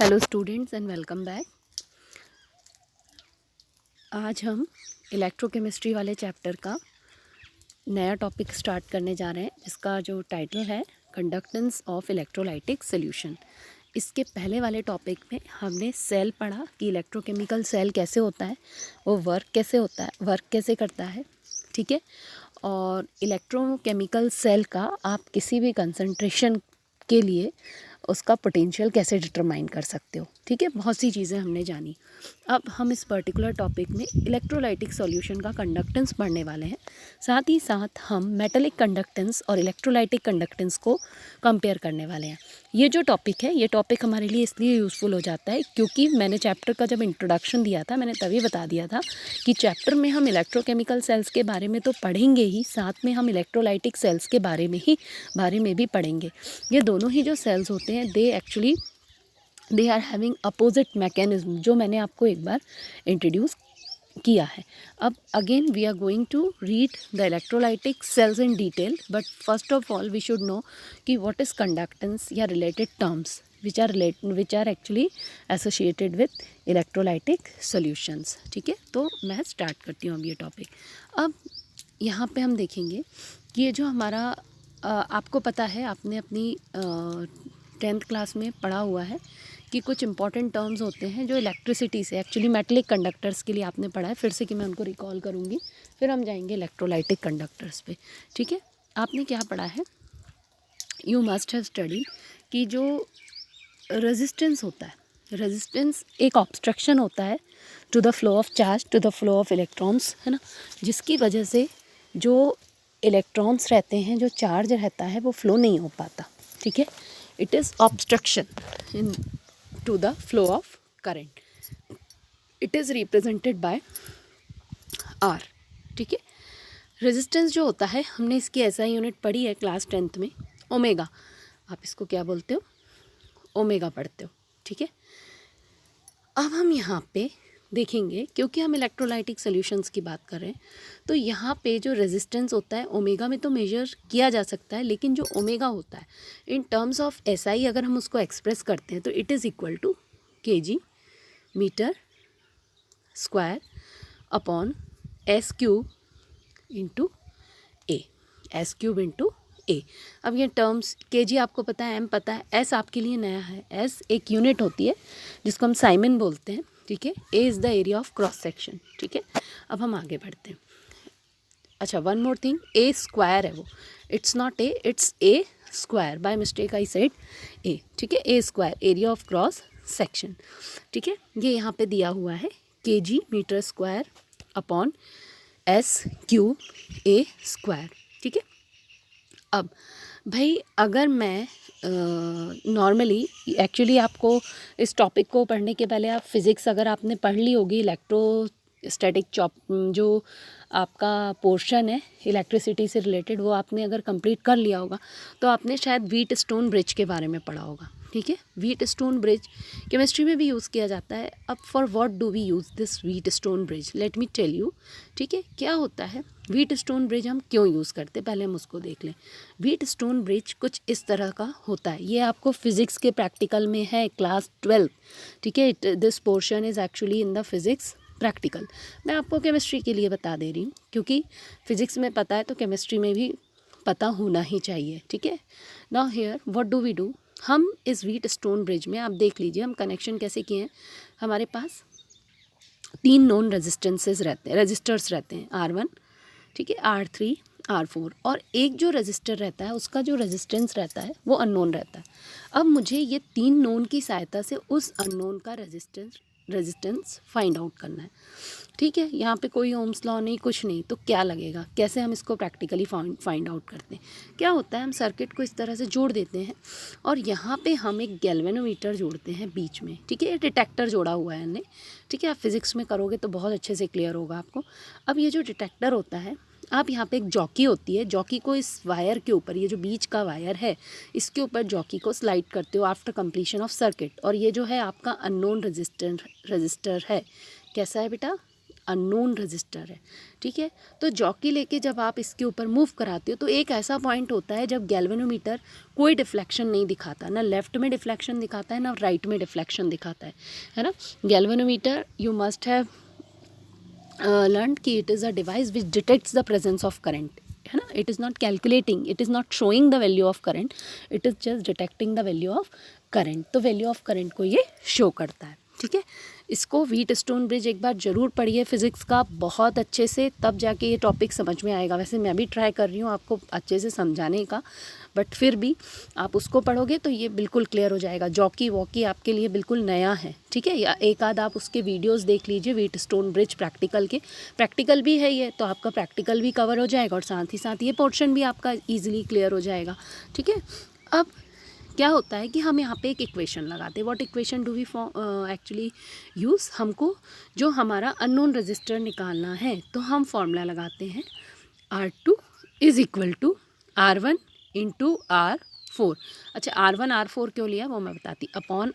Hello students and welcome back. आज हम electrochemistry वाले चैप्टर का नया टॉपिक स्टार्ट करने जा रहे हैं, जिसका जो टाइटल है कंडक्टेंस ऑफ इलेक्ट्रोलाइटिक सॉल्यूशन। इसके पहले वाले टॉपिक में हमने सेल पढ़ा कि इलेक्ट्रोकेमिकल सेल कैसे होता है, वो वर्क कैसे होता है, वर्क कैसे करता है, ठीक है। और इलेक्ट्रोकेमिकल सेल का आप किसी भी कंसंट्रेशन के लिए उसका पोटेंशियल कैसे डिटरमाइन कर सकते हो, ठीक है। बहुत सी चीज़ें हमने जानी। अब हम इस पर्टिकुलर टॉपिक में इलेक्ट्रोलाइटिक सॉल्यूशन का कंडक्टेंस पढ़ने वाले हैं। साथ ही साथ हम मेटेलिक कंडक्टेंस और इलेक्ट्रोलाइटिक कंडक्टेंस को कंपेयर करने वाले हैं। ये जो टॉपिक है, ये टॉपिक हमारे लिए इसलिए यूज़फुल हो जाता है क्योंकि मैंने चैप्टर का जब इंट्रोडक्शन दिया था, मैंने तभी बता दिया था कि चैप्टर में हम इलेक्ट्रोकेमिकल सेल्स के बारे में तो पढ़ेंगे ही, साथ में हम इलेक्ट्रोलाइटिक सेल्स के बारे में भी पढ़ेंगे। ये दोनों ही जो सेल्स होते हैं, they are having opposite mechanism, जो मैंने आपको एक बार इंट्रोड्यूस किया है। अब again we are going to read the electrolytic cells in detail, but first of all we should know कि व्हाट इज़ कंडक्टेंस या related terms which are actually associated with electrolytic solutions, ठीक है। तो मैं start करती हूँ अब ये टॉपिक। अब यहाँ पे हम देखेंगे कि ये जो हमारा आपको पता है, आपने अपनी 10th क्लास में पढ़ा हुआ है कि कुछ इंपॉर्टेंट टर्म्स होते हैं जो इलेक्ट्रिसिटी से, एक्चुअली मेटलिक कंडक्टर्स के लिए आपने पढ़ा है। फिर से कि मैं उनको रिकॉल करूँगी, फिर हम जाएंगे इलेक्ट्रोलाइटिक कंडक्टर्स पे, ठीक है। आपने क्या पढ़ा है, यू मस्ट हैव स्टडी कि जो रेजिस्टेंस होता है, रेजिस्टेंस एक ऑब्स्ट्रक्शन होता है to the flow of charge, to the flow of electrons, है ना, जिसकी वजह से जो इलेक्ट्रॉन्स रहते हैं, जो चार्ज रहता है, वो फ्लो नहीं हो पाता, ठीक है। It is obstruction in to the flow of current. It is represented by R, ठीक है। रेजिस्टेंस जो होता है, हमने इसकी एसआई यूनिट पढ़ी है क्लास 10th में, ओमेगा। आप इसको क्या बोलते हो, ओमेगा पढ़ते हो, ठीक है। अब हम यहाँ पे देखेंगे, क्योंकि हम इलेक्ट्रोलाइटिक सॉल्यूशंस की बात कर रहे हैं, तो यहाँ पे जो रेजिस्टेंस होता है, ओमेगा में तो मेजर किया जा सकता है, लेकिन जो ओमेगा होता है इन टर्म्स ऑफ एसआई अगर हम उसको एक्सप्रेस करते हैं तो it is equal to kg metre square upon S cube into A, S cube into A. अब ये टर्म्स, kg आपको पता है, m पता है, s आपके लिए नया है। s एक यूनिट होती है जिसको हम साइमन बोलते हैं, ठीक है। a is the area of cross section, ठीक है। अब हम आगे बढ़ते हैं। अच्छा, one more thing, a square है वो, it's not a, it's a square, by mistake I said a, ठीक है। a square, area of cross section, ठीक है। ये यहाँ पे दिया हुआ है kg metre square upon S cube A square, ठीक है। अब भाई, अगर मैं नॉर्मली, एक्चुअली आपको इस टॉपिक को पढ़ने के पहले आप फिज़िक्स अगर आपने पढ़ ली होगी, इलेक्ट्रोस्टैटिक जो आपका पोर्शन है इलेक्ट्रिसिटी से रिलेटेड, वो आपने अगर कंप्लीट कर लिया होगा तो आपने शायद व्हीट स्टोन ब्रिज के बारे में पढ़ा होगा, ठीक है। व्हीट स्टोन ब्रिज केमिस्ट्री में भी यूज़ किया जाता है। अब for what do we use this Wheatstone bridge, let me tell you, ठीक है। क्या होता है व्हीट स्टोन ब्रिज, हम क्यों यूज़ करते हैं, पहले हम उसको देख लें। व्हीट स्टोन ब्रिज कुछ इस तरह का होता है, ये आपको फिज़िक्स के प्रैक्टिकल में है, क्लास 12, ठीक है। This portion is actually in the physics practical. मैं आपको केमिस्ट्री के लिए बता दे रही हूँ, क्योंकि फिज़िक्स में पता है तो केमिस्ट्री में भी पता होना ही चाहिए, ठीक है। Now here what do we do, हम इस व्हीट स्टोन ब्रिज में, आप देख लीजिए हम कनेक्शन कैसे किए हैं। हमारे पास 3 नॉन रेजिस्टेंसेस रहते हैं, रजिस्टर्स रहते हैं, R1, ठीक है, R3, R4, और एक जो रजिस्टर रहता है उसका जो रेजिस्टेंस रहता है वो अननोन रहता है। अब मुझे ये 3 नोन की सहायता से उस अननोन का रेजिस्टेंस फाइंड आउट करना है, ठीक है। यहाँ पे कोई ओम्स लॉ नहीं, कुछ नहीं, तो क्या लगेगा, कैसे हम इसको प्रैक्टिकली फाइंड आउट करते हैं। क्या होता है, हम सर्किट को इस तरह से जोड़ देते हैं और यहाँ पे हम एक गैल्वेनोमीटर जोड़ते हैं बीच में, ठीक है। डिटेक्टर जोड़ा हुआ है हमने, ठीक है। आप फिज़िक्स में करोगे तो बहुत अच्छे से क्लियर होगा आपको। अब ये जो डिटेक्टर होता है, आप यहाँ पे एक जॉकी होती है, जॉकी को इस वायर के ऊपर, ये जो बीच का वायर है, इसके ऊपर जॉकी को स्लाइड करते हो आफ्टर कंप्लीशन ऑफ सर्किट, और ये जो है आपका अननोन रजिस्टर है। कैसा है बेटा, अननोन रजिस्टर है, ठीक है। तो जॉकी लेके जब आप इसके ऊपर मूव कराते हो तो एक ऐसा पॉइंट होता है जब गैल्वेनोमीटर कोई डिफ्लेक्शन नहीं दिखाता, ना लेफ़्ट में डिफ्लेक्शन दिखाता है ना राइट में डिफ्लेक्शन दिखाता है ना। Galvanometer you must have learn कि it is a device which detects the presence of current, है ना। It is not calculating, it is not showing the value of current, it is just detecting the value of current. तो value of current को ये show करता है, ठीक है। इसको व्हीटस्टोन ब्रिज एक बार ज़रूर पढ़िए फिज़िक्स का बहुत अच्छे से, तब जाके ये टॉपिक समझ में आएगा। वैसे मैं भी ट्राई कर रही हूँ आपको अच्छे से समझाने का, बट फिर भी आप उसको पढ़ोगे तो ये बिल्कुल क्लियर हो जाएगा। जॉकी वॉकी आपके लिए बिल्कुल नया है, ठीक है। या एक आध आप उसके वीडियोस देख लीजिए व्हीटस्टोन ब्रिज प्रैक्टिकल के, प्रैक्टिकल भी है ये, तो आपका प्रैक्टिकल भी कवर हो जाएगा और साथ ही साथ ये पोर्शन भी आपका ईजिली क्लियर हो जाएगा, ठीक है। अब क्या होता है कि हम यहाँ पे एक इक्वेशन लगाते हैं। What equation do we actually use, हमको जो हमारा अननोन रजिस्टर निकालना है तो हम फॉर्मूला लगाते हैं R2 is equal to R1 into R4। अच्छा, R1 R4 क्यों लिया वो मैं बताती, अपॉन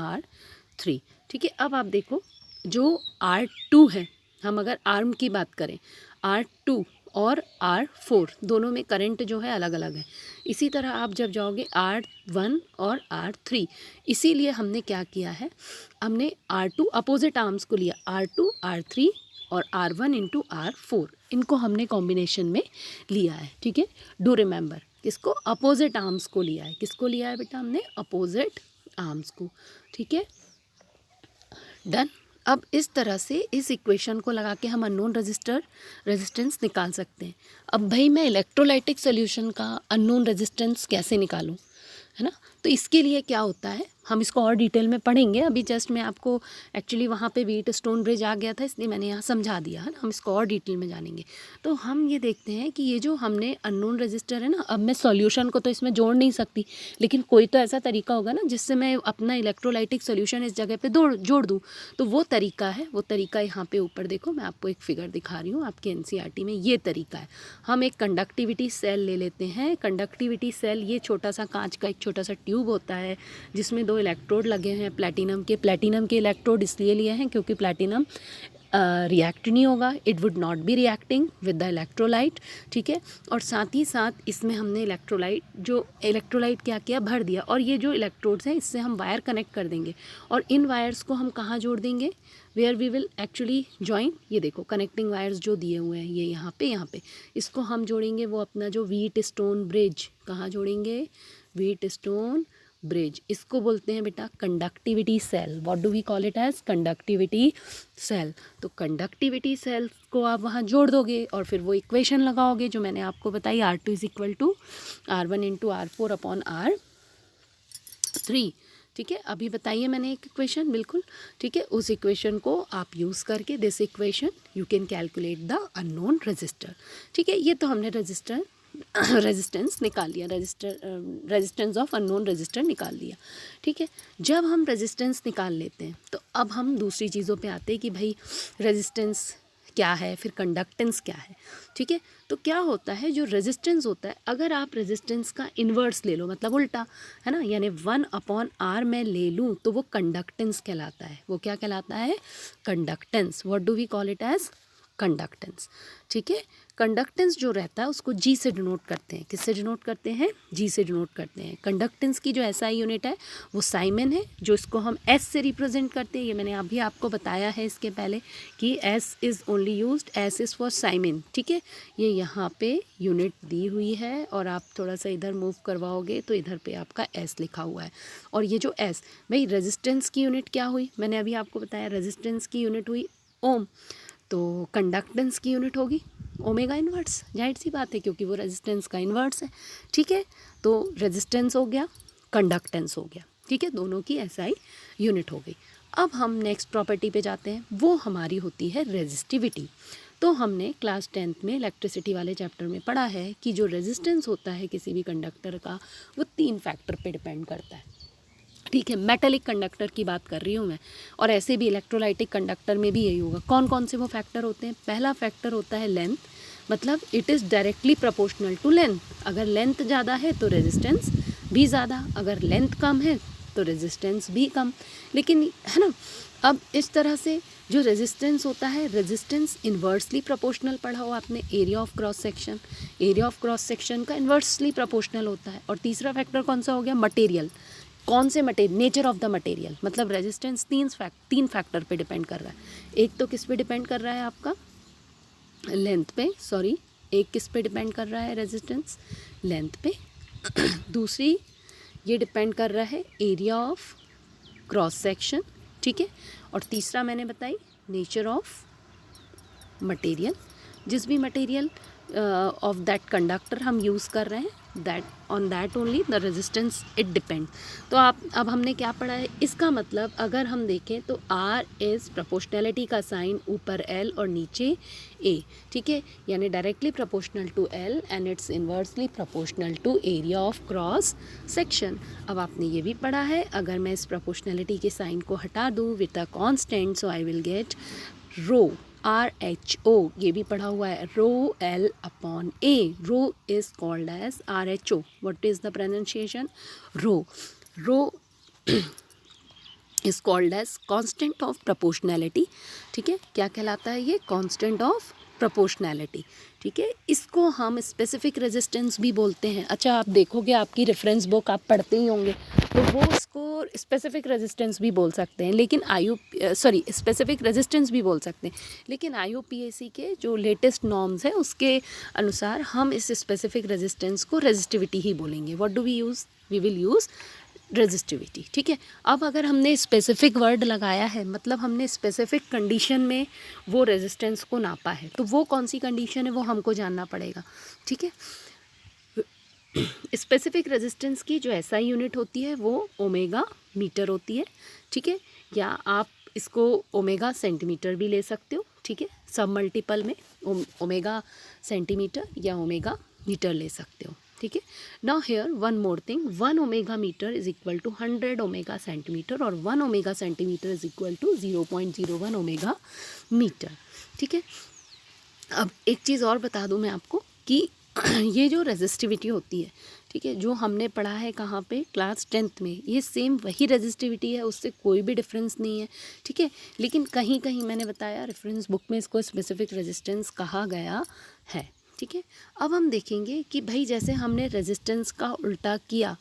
R3, ठीक है। अब आप देखो जो R2 है, हम अगर आर्म की बात करें, R2 और R4 दोनों में करंट जो है अलग अलग है। इसी तरह आप जब जाओगे R1 और R3, इसीलिए हमने क्या किया है, हमने R2 अपोजिट आर्म्स को लिया, R2 R3 और R1 इंटू R4, इनको हमने कॉम्बिनेशन में लिया है, ठीक है। डू रिमेंबर, किसको, अपोजिट आर्म्स को लिया है। किसको लिया है बेटा, हमने अपोजिट आर्म्स को, ठीक है। डन। अब इस तरह से इस इक्वेशन को लगा के हम अननोन रेजिस्टेंस निकाल सकते हैं। अब भाई मैं इलेक्ट्रोलाइटिक सॉल्यूशन का अननोन रेजिस्टेंस कैसे निकालूं, है ना। तो इसके लिए क्या होता है, हम इसको और डिटेल में पढ़ेंगे। अभी जस्ट मैं आपको एक्चुअली वहाँ पे व्हीटस्टोन ब्रिज आ गया था इसलिए मैंने यहाँ समझा दिया है ना, हम इसको और डिटेल में जानेंगे। तो हम ये देखते हैं कि ये जो हमने अननोन रजिस्टर है ना, अब मैं सॉल्यूशन को तो इसमें जोड़ नहीं सकती, लेकिन कोई तो ऐसा तरीका होगा ना जिससे मैं अपना इलेक्ट्रोलाइटिक सोल्यूशन इस जगह पे जोड़ दूँ। तो वो तरीका है, वो तरीका यहाँ पे ऊपर देखो, मैं आपको एक फिगर दिखा रही हूँ आपके NCERT में, ये तरीका है। हम एक कंडक्टिविटी सेल ले लेते हैं। कंडक्टिविटी सेल ये छोटा सा कांच का एक छोटा सा ट्यूब होता है जिसमें 2 इलेक्ट्रोड लगे हैं प्लैटिनम के इलेक्ट्रोड इसलिए लिए हैं क्योंकि प्लैटिनम रिएक्ट नहीं होगा, it would not be reacting with the electrolyte, ठीक है। और साथ ही साथ इसमें हमने इलेक्ट्रोलाइट क्या किया, भर दिया। और ये जो इलेक्ट्रोड्स हैं इससे हम वायर कनेक्ट कर देंगे और इन वायर्स को हम कहाँ जोड़ देंगे, where we will actually join, ये देखो कनेक्टिंग वायर्स जो दिए हुए हैं ये यहाँ पे इसको हम जोड़ेंगे, वो अपना जो व्हीटस्टोन ब्रिज, कहाँ जोड़ेंगे, व्हीटस्टोन ब्रिज। इसको बोलते हैं बेटा conductivity cell. What do we call it as, conductivity cell. तो कंडक्टिविटी सेल को आप वहाँ जोड़ दोगे और फिर वो इक्वेशन लगाओगे जो मैंने आपको बताई, R2 is equal to R1 into R4 upon R3, ठीक है। अभी बताइए मैंने एक इक्वेशन, बिल्कुल ठीक है। उस इक्वेशन को आप यूज़ करके, this equation you can calculate the unknown register, ठीक है। ये तो हमने रेजिस्टेंस निकाल लिया, रेजिस्टेंस ऑफ अननोन रजिस्टर निकाल लिया, ठीक है। जब हम रेजिस्टेंस निकाल लेते हैं तो अब हम दूसरी चीज़ों पे आते हैं कि भाई रेजिस्टेंस क्या है, फिर कंडक्टेंस क्या है, ठीक है। तो क्या होता है, जो रेजिस्टेंस होता है, अगर आप रेजिस्टेंस का इन्वर्स ले लो, मतलब उल्टा, है ना, यानी 1/R मैं ले लूँ तो वो कंडक्टेंस कहलाता है। वो क्या कहलाता है, conductance. What do we call it as, conductance, ठीक है। कंडक्टेंस जो रहता है उसको G से डिनोट करते हैं। किससे डिनोट करते हैं, G से डिनोट करते हैं। कंडक्टेंस की जो SI यूनिट है वो साइमन है, जो इसको हम S से रिप्रेजेंट करते हैं। ये मैंने अभी आपको बताया है इसके पहले कि S is only used, S is for Simon, ठीक है। ये यहाँ पे यूनिट दी हुई है और आप थोड़ा सा इधर मूव करवाओगे तो इधर पे आपका S लिखा हुआ है। और ये जो S, भाई रेजिस्टेंस की यूनिट क्या हुई, मैंने अभी आपको बताया रेजिस्टेंस की यूनिट हुई ओम, तो कंडक्टेंस की यूनिट होगी ओमेगा इन्वर्स, जाहिर सी बात है क्योंकि वो रेजिस्टेंस का इन्वर्स है, ठीक है। तो रेजिस्टेंस हो गया, कंडक्टेंस हो गया, ठीक है, दोनों की SI यूनिट हो गई। अब हम नेक्स्ट प्रॉपर्टी पे जाते हैं, वो हमारी होती है रेजिस्टिविटी। तो हमने क्लास 10th में इलेक्ट्रिसिटी वाले चैप्टर में पढ़ा है कि जो रेजिस्टेंस होता है किसी भी कंडक्टर का वो 3 फैक्टर पे डिपेंड करता है, ठीक है। मेटेलिक कंडक्टर की बात कर रही हूँ मैं, और ऐसे भी इलेक्ट्रोलाइटिक कंडक्टर में भी यही होगा। कौन कौन से वो फैक्टर होते हैं, पहला फैक्टर होता है लेंथ, मतलब it is directly proportional to length. अगर लेंथ ज़्यादा है तो रेजिस्टेंस भी ज़्यादा, अगर लेंथ कम है तो रेजिस्टेंस भी कम, लेकिन है ना। अब इस तरह से जो रेजिस्टेंस होता है, रेजिस्टेंस इन्वर्सली प्रोपोर्शनल पढ़ा हो आपने, area of cross section, area of cross section का इन्वर्सली प्रोपोर्शनल होता है। और तीसरा फैक्टर कौन सा हो गया, मटेरियल, कौन से material, nature of the material, मतलब रेजिस्टेंस तीन फैक्टर पे डिपेंड कर रहा है। एक तो किस पे डिपेंड कर रहा है आपका, लेंथ पे, सॉरी, एक किस पे डिपेंड कर रहा है रेजिस्टेंस, लेंथ पे। दूसरी ये डिपेंड कर रहा है एरिया ऑफ क्रॉस सेक्शन, ठीक है। और तीसरा मैंने बताई नेचर ऑफ मटेरियल, जिस भी मटेरियल ऑफ दैट कंडक्टर हम यूज़ कर रहे हैं, that on that only the resistance it depend. तो अब हमने क्या पढ़ा है, इसका मतलब अगर हम देखें तो R इज़ प्रोपोर्शनैलिटी का साइन, ऊपर L और नीचे A, ठीक है, यानी directly proportional to L and it's inversely proportional to area of cross section. अब आपने ये भी पढ़ा है, अगर मैं इस प्रोपोर्शनैलिटी के साइन को हटा दूँ with a constant, so I will get rho RHO, ये भी पढ़ा हुआ है, rho L upon A, rho is called as RHO। What is the pronunciation, rho is called as constant of proportionality, ठीक है। क्या कहलाता है ये, कांस्टेंट ऑफ प्रोपोर्शनैलिटी, ठीक है। इसको हम स्पेसिफिक रेजिस्टेंस भी बोलते हैं। अच्छा, आप देखोगे आपकी रेफरेंस बुक आप पढ़ते ही होंगे, तो वो इसको स्पेसिफिक रेजिस्टेंस भी बोल सकते हैं, लेकिन स्पेसिफिक रेजिस्टेंस भी बोल सकते हैं, लेकिन IUPAC के जो लेटेस्ट नॉर्म्स है उसके अनुसार हम इस स्पेसिफिक रेजिस्टेंस को रेजिस्टिविटी ही बोलेंगे। What do we use, we will use resistivity, ठीक है। अब अगर हमने स्पेसिफिक वर्ड लगाया है, मतलब हमने स्पेसिफिक कंडीशन में वो रेजिस्टेंस को नापा है, तो वो कौन सी कंडीशन है वो हमको जानना पड़ेगा, ठीक है। स्पेसिफिक रेजिस्टेंस की जो SI यूनिट होती है वो ओमेगा मीटर होती है, ठीक है, या आप इसको ओमेगा सेंटीमीटर भी ले सकते हो, ठीक है, सब मल्टीपल में ओमेगा सेंटीमीटर या ओमेगा मीटर ले सकते हो, ठीक है। Now here one more thing, 1 omega metre is equal to 100 omega centimetre और 1 omega centimetre is equal to 0.01 omega metre, ठीक है। अब एक चीज़ और बता दूं मैं आपको कि ये जो रेजिस्टिविटी होती है, ठीक है, जो हमने पढ़ा है कहाँ पे, क्लास 10th में, ये सेम वही रेजिस्टिविटी है, उससे कोई भी डिफरेंस नहीं है, ठीक है। लेकिन कहीं कहीं मैंने बताया रेफरेंस बुक में इसको स्पेसिफिक रेजिस्टेंस कहा गया है, ठीक है। अब हम देखेंगे कि भाई जैसे हमने रेजिस्टेंस का उल्टा किया,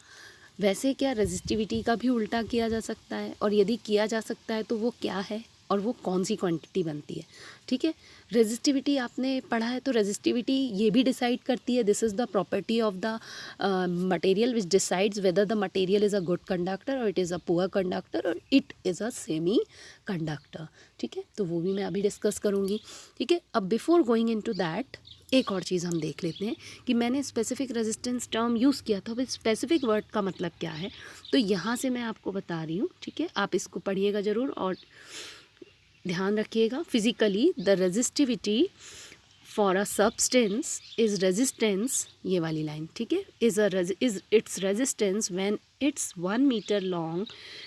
वैसे क्या रेजिस्टिविटी का भी उल्टा किया जा सकता है, और यदि किया जा सकता है तो वो क्या है और वो कौन सी क्वांटिटी बनती है, ठीक है। रेजिस्टिविटी आपने पढ़ा है, तो रेजिस्टिविटी ये भी डिसाइड करती है, this is the property of the material which decides whether the material is a good conductor और it is a poor conductor और it is a semiconductor, ठीक है। तो वो भी मैं अभी डिस्कस करूँगी, ठीक है। अब बिफोर गोइंग इनटू दैट एक और चीज़ हम देख लेते हैं कि मैंने स्पेसिफिक रेजिस्टेंस टर्म यूज़ किया था, अब स्पेसिफिक वर्ड का मतलब क्या है, तो यहाँ से मैं आपको बता रही हूँ, ठीक है। आप इसको पढ़िएगा ज़रूर और ध्यान रखिएगा। Physically the resistivity for a substance is resistance, ये वाली लाइन, ठीक है, is its resistance when it's 1 metre long,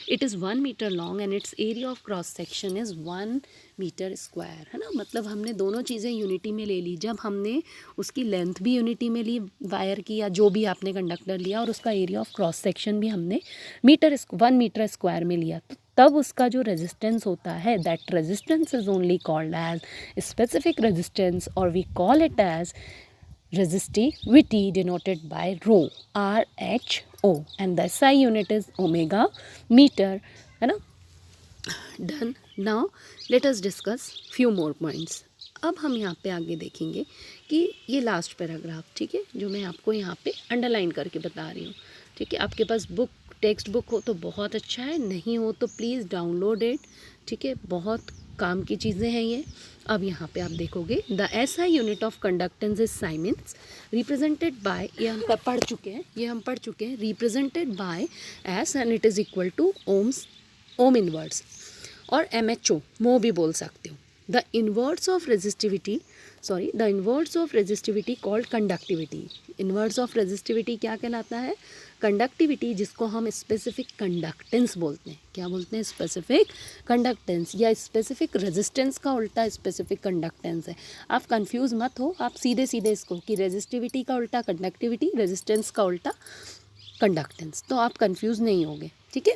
it is 1 metre long and its area of cross section is 1 metre square, है ना। मतलब हमने दोनों चीज़ें यूनिटी में ले ली, जब हमने उसकी लेंथ भी यूनिटी में ली वायर की या जो भी आपने कंडक्टर लिया, और उसका एरिया ऑफ क्रॉस सेक्शन भी हमने 1 मीटर स्क्वायर में लिया, तो तब उसका जो रेजिस्टेंस होता है, that resistance is only called as specific resistance और we call it as resistivity denoted by rho, RHO, and the SI unit is omega meter, है ना। Done. Now let us discuss few more points. अब हम यहाँ पे आगे देखेंगे कि ये लास्ट पैराग्राफ, ठीक है, जो मैं आपको यहाँ पे अंडरलाइन करके बता रही हूँ, ठीक है। आपके पास टेक्स्ट बुक हो तो बहुत अच्छा है, नहीं हो तो प्लीज़ डाउनलोड इट, ठीक है, बहुत काम की चीज़ें हैं ये। अब यहाँ पे आप देखोगे the SI unit of conductance is siemens represented by, ये हम पढ़ चुके हैं, represented by S and it is equal to ohm inverse और MHO मो भी बोल सकते हो। The inverse of resistivity called conductivity. Inverse of resistivity क्या कहलाता है, कंडक्टिविटी, जिसको हम स्पेसिफिक कंडक्टेंस बोलते हैं। क्या बोलते हैं, स्पेसिफिक कंडक्टेंस, या स्पेसिफिक रेजिस्टेंस का उल्टा स्पेसिफिक कंडक्टेंस है। आप कंफ्यूज मत हो, आप सीधे सीधे इसको कि रेजिस्टिविटी का उल्टा कंडक्टिविटी, रेजिस्टेंस का उल्टा कंडक्टेंस, तो आप कंफ्यूज नहीं होगे, ठीक है।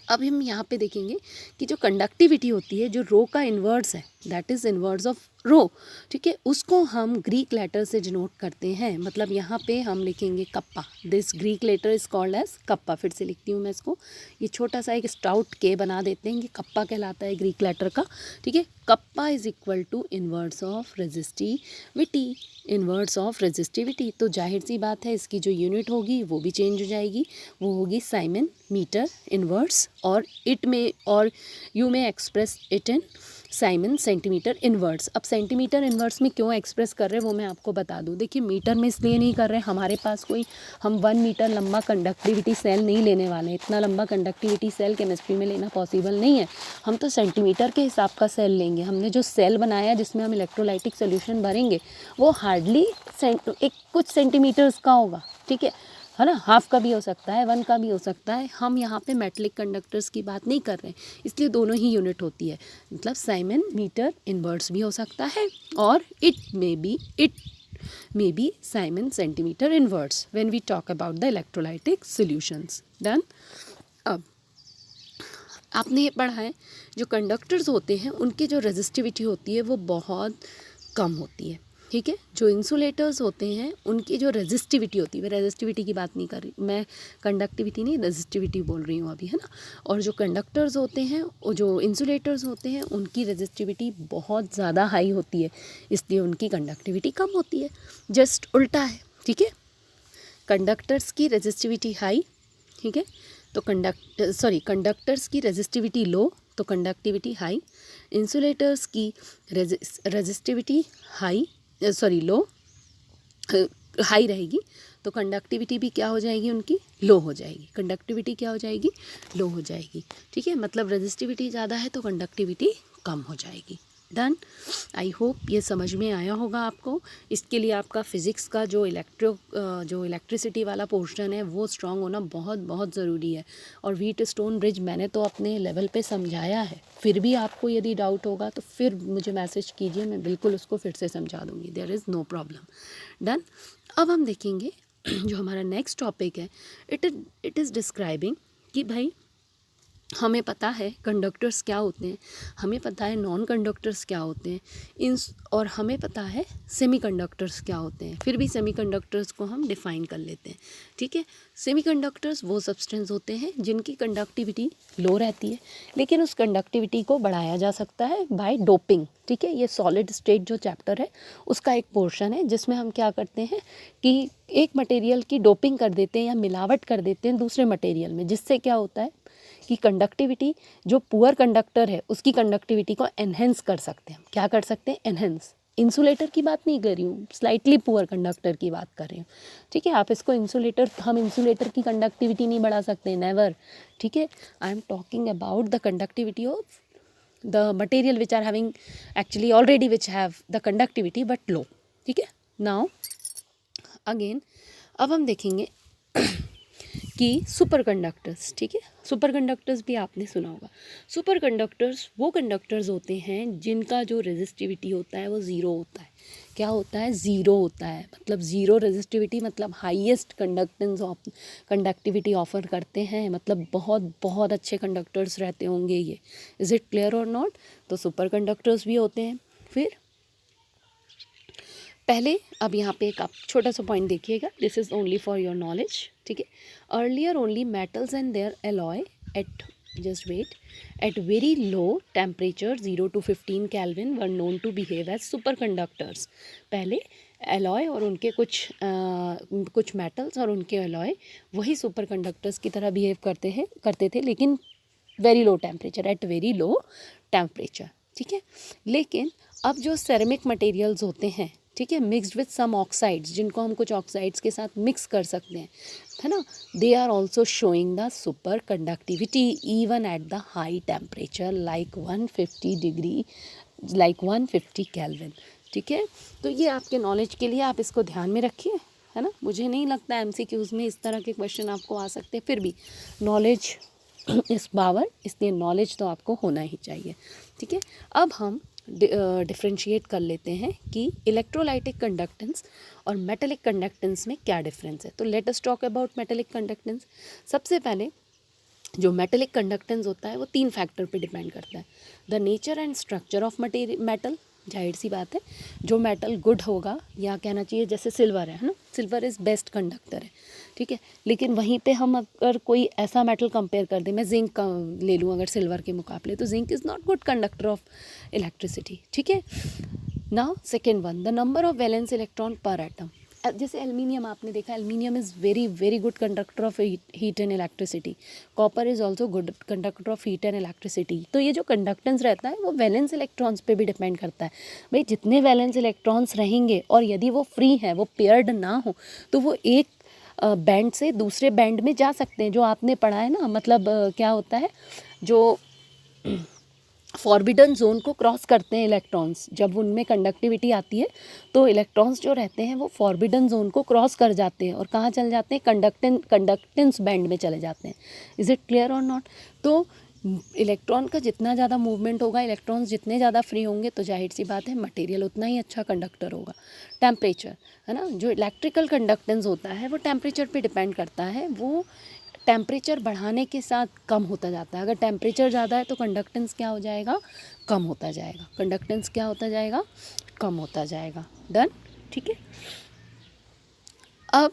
अब हम यहाँ पे देखेंगे कि जो कंडक्टिविटी होती है, जो रो का इन्वर्स है, दैट इज़ इन्वर्स ऑफ रो, ठीक है, उसको हम ग्रीक लेटर से डिनोट करते हैं। मतलब यहाँ पे हम लिखेंगे kappa, this Greek letter is called as kappa. फिर से लिखती हूँ मैं इसको, ये छोटा सा एक स्टाउट के बना देते हैं, ये कप्पा कहलाता है ग्रीक लेटर का, ठीक है। Kappa is equal to inverse of resistivity, inverse of resistivity. तो जाहिर सी बात है इसकी जो यूनिट होगी वो भी चेंज हो जाएगी, वो होगी साइमन मीटर इन्वर्स, और इट में, और यू में express it in Simon centimetre inverse. अब सेंटीमीटर इन्वर्स में क्यों एक्सप्रेस कर रहे हैं वो मैं आपको बता दूं। देखिए मीटर में इसलिए नहीं कर रहे, हमारे पास कोई, हम 1 मीटर लंबा कंडक्टिविटी सेल नहीं लेने वाले, इतना लंबा कंडक्टिविटी सेल केमिस्ट्री में लेना पॉसिबल नहीं है। हम तो सेंटीमीटर के हिसाब का सेल लेंगे। हमने जो सेल बनाया जिसमें हम इलेक्ट्रोलाइटिक सोल्यूशन भरेंगे वो हार्डली एक कुछ सेंटीमीटर्स का होगा, ठीक है ना, हाफ का भी हो सकता है, 1 का भी हो सकता है। हम यहाँ पे मेटलिक कंडक्टर्स की बात नहीं कर रहे हैं, इसलिए दोनों ही यूनिट होती है। मतलब साइमन मीटर इन्वर्स भी हो सकता है, और it may be siemens centimetre inverse when we talk about the electrolytic solutions. Done. अब आपने ये पढ़ा है जो कंडक्टर्स होते हैं उनकी जो रेजिस्टिविटी होती है वो बहुत कम होती है, ठीक है। जो इंसुलेटर्स होते हैं उनकी जो रेजिस्टिविटी होती है, मैं रेजिस्टिविटी की बात नहीं कर रही, मैं कंडक्टिविटी नहीं रेजिस्टिविटी बोल रही हूँ अभी, है ना। और जो कंडक्टर्स होते हैं, और जो इंसुलेटर्स होते हैं, उनकी रेजिस्टिविटी बहुत ज़्यादा हाई होती है, इसलिए उनकी कंडक्टिविटी कम होती है। जस्ट उल्टा है, ठीक है। कंडक्टर्स की रेजिस्टिविटी हाई, ठीक है, तो कंडक्टर्स की रेजिस्टिविटी लो तो कंडक्टिविटी हाई, इंसुलेटर्स की रेजिस्टिविटी लो, हाई रहेगी, तो कंडक्टिविटी भी क्या हो जाएगी उनकी, लो हो जाएगी। कंडक्टिविटी क्या हो जाएगी, लो हो जाएगी, ठीक है। मतलब रेजिस्टिविटी ज़्यादा है तो कंडक्टिविटी कम हो जाएगी। डन। आई होप ये समझ में आया होगा आपको। इसके लिए आपका फ़िज़िक्स का जो इलेक्ट्रिसिटी वाला पोर्शन है वो स्ट्रांग होना बहुत बहुत ज़रूरी है। और व्हीट स्टोन ब्रिज मैंने तो अपने लेवल पे समझाया है, फिर भी आपको यदि डाउट होगा तो फिर मुझे मैसेज कीजिए, मैं बिल्कुल उसको फिर से समझा दूँगी, there is no problem. Done. अब हम देखेंगे जो हमारा नेक्स्ट टॉपिक है, इट इज़ डिस्क्राइबिंग कि भाई हमें पता है कंडक्टर्स क्या होते हैं, हमें पता है नॉन कंडक्टर्स क्या होते हैं, और हमें पता है सेमीकंडक्टर्स क्या होते हैं। फिर भी सेमीकंडक्टर्स को हम डिफ़ाइन कर लेते हैं, ठीक है। सेमीकंडक्टर्स वो सब्सटेंस होते हैं जिनकी कंडक्टिविटी लो रहती है, लेकिन उस कंडक्टिविटी को बढ़ाया जा सकता है बाय डोपिंग, ठीक है। ये सॉलिड स्टेट जो चैप्टर है उसका एक पोर्शन है जिसमें हम क्या करते हैं कि एक मटेरियल की डोपिंग कर देते हैं या मिलावट कर देते हैं दूसरे मटेरियल में, जिससे क्या होता है कि कंडक्टिविटी, जो पुअर कंडक्टर है उसकी कंडक्टिविटी को एनहेंस कर सकते हैं। क्या कर सकते हैं, एनहेंस। इंसुलेटर की बात नहीं कर रही हूँ, स्लाइटली पुअर कंडक्टर की बात कर रही हूँ, ठीक है। आप इसको हम इंसुलेटर की कंडक्टिविटी नहीं बढ़ा सकते, नेवर, ठीक है। I am talking about the conductivity of the material which are having actually already which have the conductivity but low, ठीक है। नाउ अगेन अब हम देखेंगे कि सुपर कंडक्टर्स, ठीक है। सुपर कंडक्टर्स भी आपने सुना होगा। सुपर कंडक्टर्स वो कंडक्टर्स होते हैं जिनका जो रेजिस्टिविटी होता है वो ज़ीरो होता है। क्या होता है, ज़ीरो होता है। मतलब ज़ीरो रेजिस्टिविटी मतलब हाईएस्ट कंडक्टिविटी ऑफर करते हैं, मतलब बहुत बहुत अच्छे कंडक्टर्स रहते होंगे ये। इज़ इट क्लियर और नॉट। तो सुपर कंडक्टर्स भी होते हैं। फिर पहले अब यहाँ पे एक आप छोटा सा पॉइंट देखिएगा, this is only for your knowledge, ठीक है। Earlier only metals and their alloy at just wait at very low temperature 0 to 15 kelvin were known to behave as super conductors. पहले एलॉय और उनके कुछ मेटल्स और उनके alloy वही super conductors की तरह बिहेव करते थे, लेकिन very low temperature, at very low temperature, ठीक है। लेकिन अब जो सेरेमिक मटेरियल्स होते हैं, ठीक है, मिक्सड विथ सम ऑक्साइड्स, जिनको हम कुछ ऑक्साइड्स के साथ मिक्स कर सकते हैं, है ना, they are also showing the super conductivity even at the high temperature like 150 kelvin, ठीक है। तो ये आपके नॉलेज के लिए, आप इसको ध्यान में रखिए, है ना। मुझे नहीं लगता MCQs में इस तरह के क्वेश्चन आपको आ सकते हैं, फिर भी नॉलेज इस पावर, इसलिए नॉलेज तो आपको होना ही चाहिए, ठीक है। अब हम डिफ्रेंशिएट कर लेते हैं कि इलेक्ट्रोलाइटिक कंडक्टेंस और मेटेलिक कंडक्टेंस में क्या डिफरेंस है। तो let us talk about metallic conductance. सबसे पहले जो मेटलिक कंडक्टेंस होता है वो 3 फैक्टर पे डिपेंड करता है। The nature and structure of metal, जाहिर सी बात है जो मेटल गुड होगा, या कहना चाहिए जैसे सिल्वर है ना, सिल्वर इज़ बेस्ट कंडक्टर है, ठीक है। लेकिन वहीं पे हम अगर कोई ऐसा मेटल कंपेयर कर दें, मैं जिंक का ले लूँ अगर सिल्वर के मुकाबले, तो zinc is not good conductor of electricity, ठीक है। Now second one, the number of valence electron पर एटम। जैसे एल्युमिनियम आपने देखा, aluminium is very very good conductor of heat and electricity. Copper is also good conductor of heat and electricity. तो ये जो conductance रहता है वो वैलेंस इलेक्ट्रॉन्स पे भी डिपेंड करता है। भाई जितने वैलेंस इलेक्ट्रॉन्स रहेंगे और यदि वो फ्री हैं, वो पेयर्ड ना हो, तो वो एक बैंड से दूसरे बैंड में जा सकते हैं। जो आपने पढ़ा है ना, मतलब क्या होता है, जो फॉरबिडन जोन को क्रॉस करते हैं इलेक्ट्रॉन्स, जब उनमें कंडक्टिविटी आती है तो इलेक्ट्रॉन्स जो रहते हैं वो फॉरबिडन जोन को क्रॉस कर जाते हैं और कहाँ चले जाते हैं, कंडक्टेंस बैंड में चले जाते हैं। इज़ इट क्लियर और नॉट? तो इलेक्ट्रॉन का जितना ज़्यादा मूवमेंट होगा, इलेक्ट्रॉन्स जितने ज़्यादा फ्री होंगे, तो जाहिर सी बात है मटेरियल उतना ही अच्छा कंडक्टर होगा। टेम्परेचर है ना, जो इलेक्ट्रिकल कंडक्टेंस होता है वो टेम्परेचर पे डिपेंड करता है। वो टेम्परेचर बढ़ाने के साथ कम होता जाता है। अगर टेम्परेचर ज़्यादा है तो कंडक्टेंस क्या हो जाएगा, कम होता जाएगा। कंडक्टेंस क्या होता जाएगा, कम होता जाएगा। डन, ठीक है। अब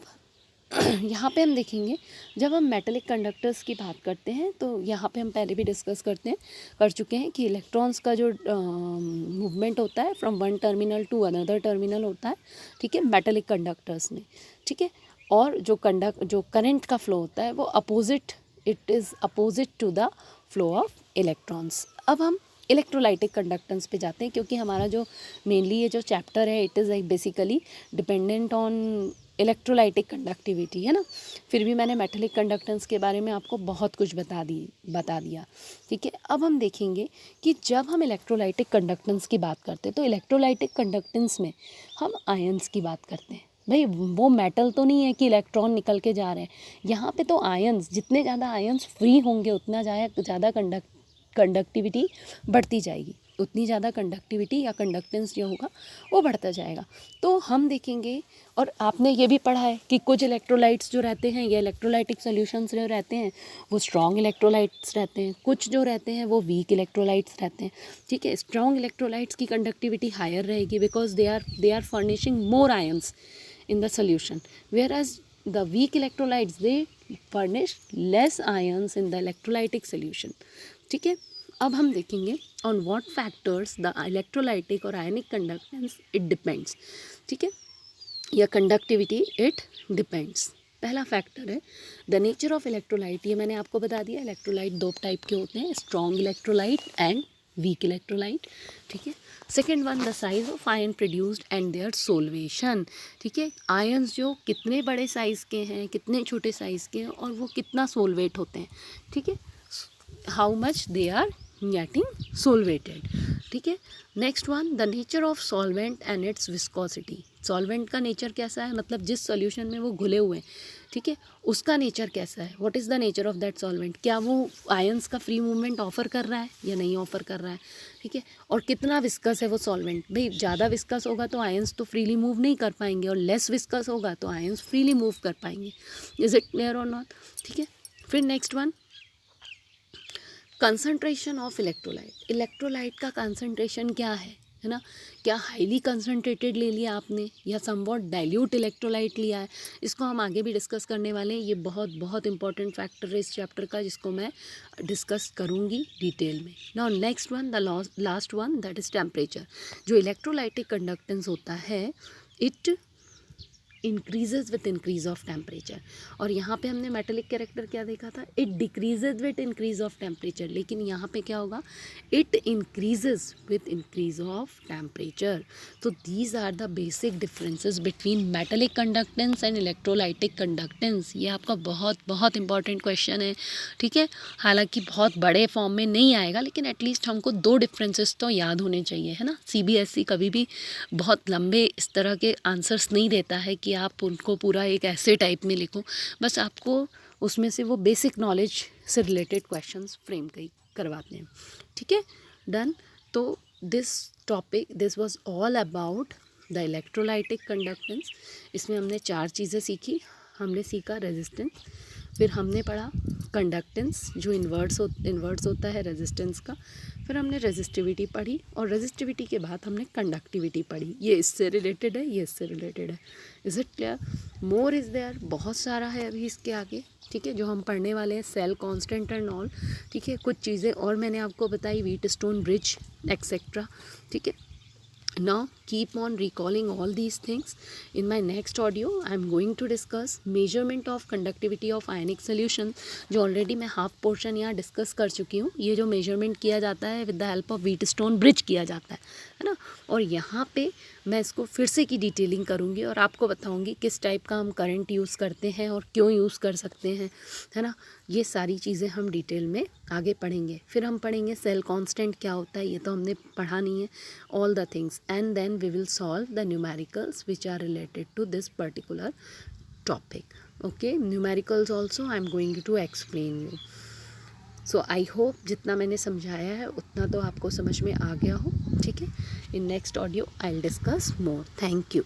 यहाँ पे हम देखेंगे, जब हम मेटलिक कंडक्टर्स की बात करते हैं तो यहाँ पे हम पहले भी डिस्कस कर चुके हैं कि इलेक्ट्रॉन्स का जो मूवमेंट होता है from one terminal to another terminal होता है, ठीक है, मेटलिक कंडक्टर्स में, ठीक है। और जो करंट का फ्लो होता है वो it is opposite to the flow of electrons. अब हम इलेक्ट्रोलाइटिक कंडक्टेंस पे जाते हैं, क्योंकि हमारा जो मेनली ये जो चैप्टर है it is like basically dependent on electrolytic conductivity, है ना। फिर भी मैंने मेटलिक कंडक्टेंस के बारे में आपको बहुत कुछ बता दिया, ठीक है। अब हम देखेंगे कि जब हम इलेक्ट्रोलाइटिक कंडक्टेंस की बात करते हैं तो इलेक्ट्रोलाइटिक कंडक्टेंस में हम आयंस की बात करते हैं। भाई वो मेटल तो नहीं है कि इलेक्ट्रॉन निकल के जा रहे हैं, यहाँ पे तो आयंस, जितने ज़्यादा आयंस फ्री होंगे उतना ज़्यादा कंडक्टिविटी बढ़ती जाएगी, उतनी ज़्यादा कंडक्टिविटी या कंडक्टेंस जो होगा वो बढ़ता जाएगा। तो हम देखेंगे, और आपने ये भी पढ़ा है कि कुछ इलेक्ट्रोलाइट्स जो रहते हैं या इलेक्ट्रोलाइटिक सॉल्यूशंस जो रहते हैं वो स्ट्रॉन्ग इलेक्ट्रोलाइट्स रहते हैं, कुछ जो रहते हैं वो वीक इलेक्ट्रोलाइट्स रहते हैं, ठीक है। स्ट्रॉन्ग इलेक्ट्रोलाइट्स की कंडक्टिविटी हायर रहेगी because they are furnishing more ions in the solution, whereas the weak electrolytes they furnish less ions in the electrolytic solution, ठीक है। अब हम देखेंगे on what factors the electrolytic और ionic conductance it depends, ठीक है, या conductivity it depends। पहला फैक्टर है द नेचर ऑफ इलेक्ट्रोलाइट। ये मैंने आपको बता दिया, इलेक्ट्रोलाइट दो टाइप के होते हैं, strong electrolyte and weak electrolyte, ठीक है। Second one, the size of ion produced and their solvation, ठीक है। आयन्स जो कितने बड़े साइज़ के हैं, कितने छोटे साइज़ के हैं, और वो कितना सोलवेट होते हैं, ठीक है, how much they are getting solvated, ठीक है। Next one, the nature of solvent and its viscosity. Solvent का नेचर कैसा है, मतलब जिस सॉल्यूशन में वो घुले हुए हैं, ठीक है, उसका नेचर कैसा है, what is the nature of that solvent. क्या वो आयंस का फ्री मूवमेंट ऑफर कर रहा है या नहीं ऑफर कर रहा है, ठीक है। और कितना विस्कस है वो सॉल्वेंट। भाई ज़्यादा विस्कस होगा तो आयंस तो फ्रीली मूव नहीं कर पाएंगे, और लेस विस्कस होगा तो आयंस फ्रीली मूव कर पाएंगे। इज़ इट क्लियर और नॉट, ठीक है। फिर next one, concentration of electrolyte. Electrolyte का कंसंट्रेशन क्या है ना, क्या हाईली कंसंट्रेटेड ले लिया आपने या समवॉट डाइल्यूट इलेक्ट्रोलाइट लिया है, इसको हम आगे भी डिस्कस करने वाले हैं। ये बहुत बहुत इंपॉर्टेंट फैक्टर है इस चैप्टर का, जिसको मैं डिस्कस करूँगी डिटेल में। Now next one, the last one, that is temperature. जो इलेक्ट्रोलाइटिक कंडक्टेंस होता है it increases with increase of temperature. और यहाँ पे हमने मेटेलिक कैरेक्टर क्या देखा था, it decreases with increase of temperature, लेकिन यहाँ पे क्या होगा, it increases with increase of temperature. तो these are the basic differences between metallic conductance and electrolytic conductance. ये आपका बहुत बहुत इंपॉर्टेंट क्वेश्चन है, ठीक है। हालांकि बहुत बड़े फॉर्म में नहीं आएगा, लेकिन एटलीस्ट हमको दो डिफरेंसेस तो याद होने चाहिए, है ना। CBSE कभी भी बहुत लंबे इस तरह के आंसर्स नहीं देता है कि आप उनको पूरा एक ऐसे टाइप में लिखो, बस आपको उसमें से वो बेसिक नॉलेज से रिलेटेड क्वेश्चंस फ्रेम करवाते हैं, ठीक है। डन। तो this was all about the electrolytic conductance. इसमें हमने 4 चीज़ें सीखी। हमने सीखा रेजिस्टेंस, फिर हमने पढ़ा कंडक्टेंस जो इन्वर्स होता है रेजिस्टेंस का। फिर हमने रेजिस्टिविटी पढ़ी और रेजिस्टिविटी के बाद हमने कंडक्टिविटी पढ़ी। ये इससे रिलेटेड है, ये इससे रिलेटेड है। Is it clear? More is there, बहुत सारा है अभी इसके आगे, ठीक है, जो हम पढ़ने वाले हैं, सेल कांस्टेंट एंड ऑल, ठीक है। कुछ चीज़ें और मैंने आपको बताई, व्हीटस्टोन ब्रिज एक्सेट्रा, ठीक है। Now keep on recalling all these things. In my next audio I am going to discuss measurement of conductivity of ionic solution, जो ऑलरेडी मैं हाफ पोर्शन यहाँ डिस्कस कर चुकी हूँ। ये जो मेजरमेंट किया जाता है with the help of Wheatstone bridge किया जाता है ना। और यहाँ पे मैं इसको फिर से की डिटेलिंग करूँगी और आपको बताऊँगी किस टाइप का हम करंट यूज़ करते हैं और क्यों यूज़ कर सकते हैं, है ना। ये सारी चीज़ें हम डिटेल में आगे पढ़ेंगे। फिर हम पढ़ेंगे सेल कांस्टेंट क्या होता है, ये तो हमने पढ़ा नहीं है, all the things, and then we will solve the numericals which are related to this particular topic. Okay, numericals also I am going to explain you. So I hope जितना मैंने समझाया है उतना तो आपको समझ में आ गया हो, ठीक है। In next audio I will discuss more. Thank you.